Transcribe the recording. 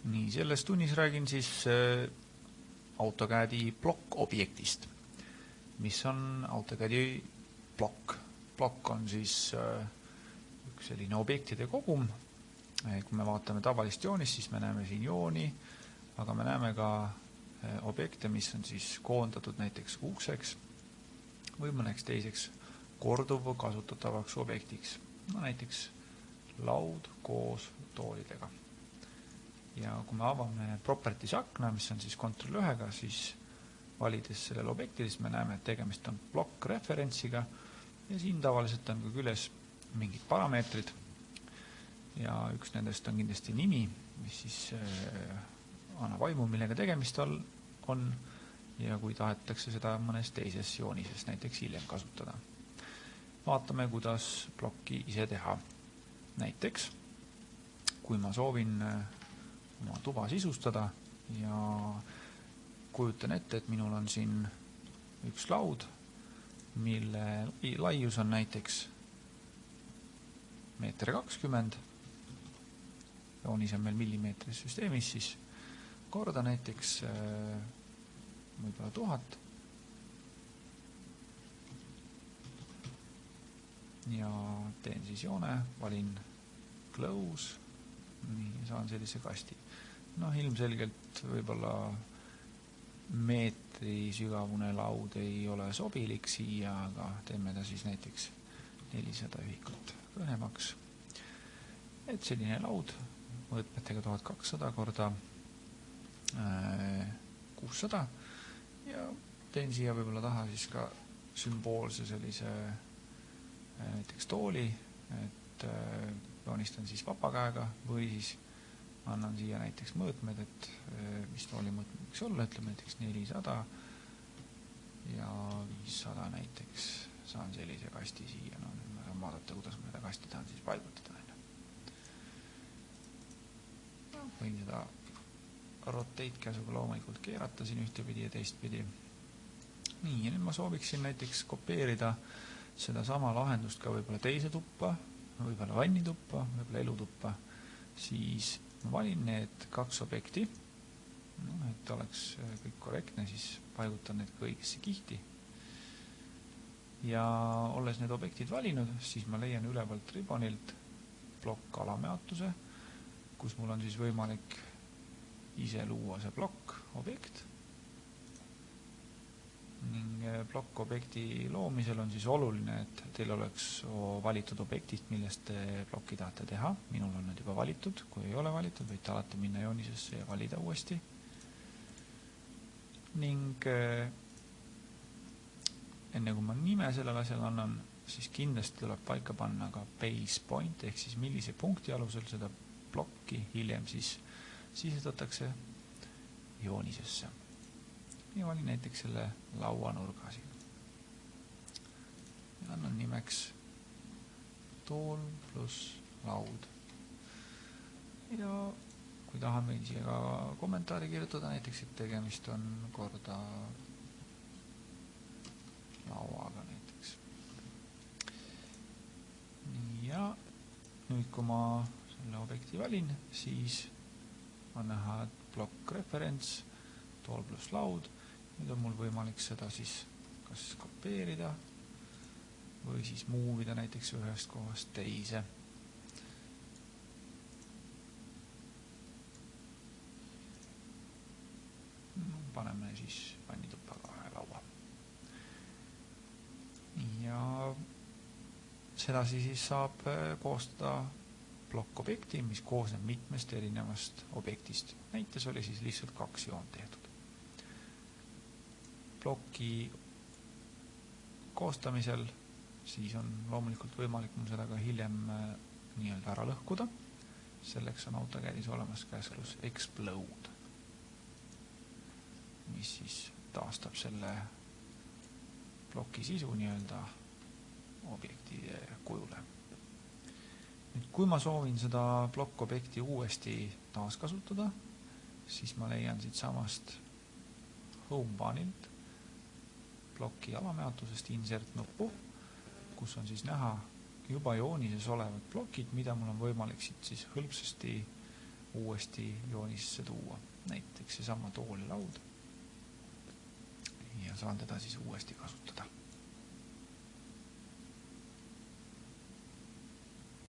Nii, selles tunnis räägin siis AutoCAD-i plokk-objektist, mis on AutoCAD-i plokk. Plokk on siis üks selline objektide kogum. Kui me vaatame tavalist joonist, siis me näeme siin jooni, aga me näeme ka objekte, mis on siis koondatud näiteks ukseks või mõneks teiseks korduva kasutatavaks objektiks. No, näiteks laud koos toolidega. Ja kui me avame Properties akna, mis on siis Ctrl 1-ga, siis valides sellel objektilis me näeme, et tegemist on plokk referentsiga ja siin tavaliselt on ka küljes mingid parameetrid ja üks nendest on kindlasti nimi, mis siis annab aimu, millega tegemist on ja kui tahetakse seda mõnes teises joonises näiteks hiljem kasutada. Vaatame, kuidas plokki ise teha. Näiteks, kui ma soovin oma tuba sisustada ja kujutan ette, et minul on siin üks laud, mille laius on näiteks 1,20 m. Joonis on meil millimeetris süsteemis, siis korda näiteks võib-olla 1000. Ja teen siis joone, valin close, nii saan sellise kasti. No ilmselgelt võib-olla meetri sügavune laud ei ole sobilik siia, aga teeme ta siis näiteks 400 ühikut kõnemaks. Et selline laud mõõtmetega 1200 korda 600 ja teen siia võib-olla taha siis ka sümboolse sellise näiteks tooli, et joonistan siis vaba käega või siis annan siia näiteks mõõtmed, et mis tooli mõõtmed võiks olla, ütleme näiteks 400 ja 500 näiteks saan sellise kasti siia. No, nüüd ma saan vaadata, kuidas ma seda kasti tahan siis paigutada. Võin seda rotate käsuga loomulikult keerata siin ühtepidi ja teistpidi. Nii, ja nüüd ma sooviksin näiteks kopeerida seda sama lahendust ka võib-olla teise tuppa, võib-olla vannituppa, võib-olla elutuppa, siis ma valin need 2 objekti, et oleks kõik korrektne, siis paigutan need kõigisse kihti. Ja olles need objektid valinud, siis ma leian ülevalt ribonilt plokk alameatuse, kus mul on siis võimalik ise luua see plokk objekt. Ning plokk objekti loomisel on siis oluline, et teil oleks valitud objektid, millest te plokki tahate teha. Minul on need juba valitud, kui ei ole valitud, võite alati minna joonisesse ja valida uuesti. Ning enne kui ma nime sellel asjal annan, siis kindlasti tuleb paika panna ka base point, ehk siis millise punkti alusel seda plokki hiljem siis sisestatakse joonisesse. Ja valin näiteks selle lauanurga siin. Ja annan nimeks tool pluss laud. Ja kui tahan, võin siia ka kommentaari kirjutada, näiteks, et tegemist on korda lauaga näiteks. Ja nüüd, kui ma selle objekti valin, siis on näha plokk referents, tool pluss laud. Nüüd on mul võimalik seda siis kas kopeerida või siis muuvida näiteks ühest kohast teise. Paneme siis vannituppaga laua. Ja sedasi siis saab koostada plokk-objekti, mis koosneb mitmest erinevast objektist. Näites oli siis lihtsalt 2 joont tehtud. Plokki koostamisel siis on loomulikult võimalik mul seda ka hiljem nii-öelda ära lõhkuda. Selleks on AutoCADis olemas käsklus explode, mis siis taastab selle ploki sisu nii-öelda objektide kujule. Nüüd, kui ma soovin seda plokk-objekti uuesti taaskasutada, siis ma leian siit samast home panilt plokki alameatusest insert nuppu, kus on siis näha juba joonises olevad plokid, mida mul on võimalik siit siis hõlpsasti uuesti joonisesse tuua. Näiteks seesama tool ja laud. Ja saan teda siis uuesti kasutada.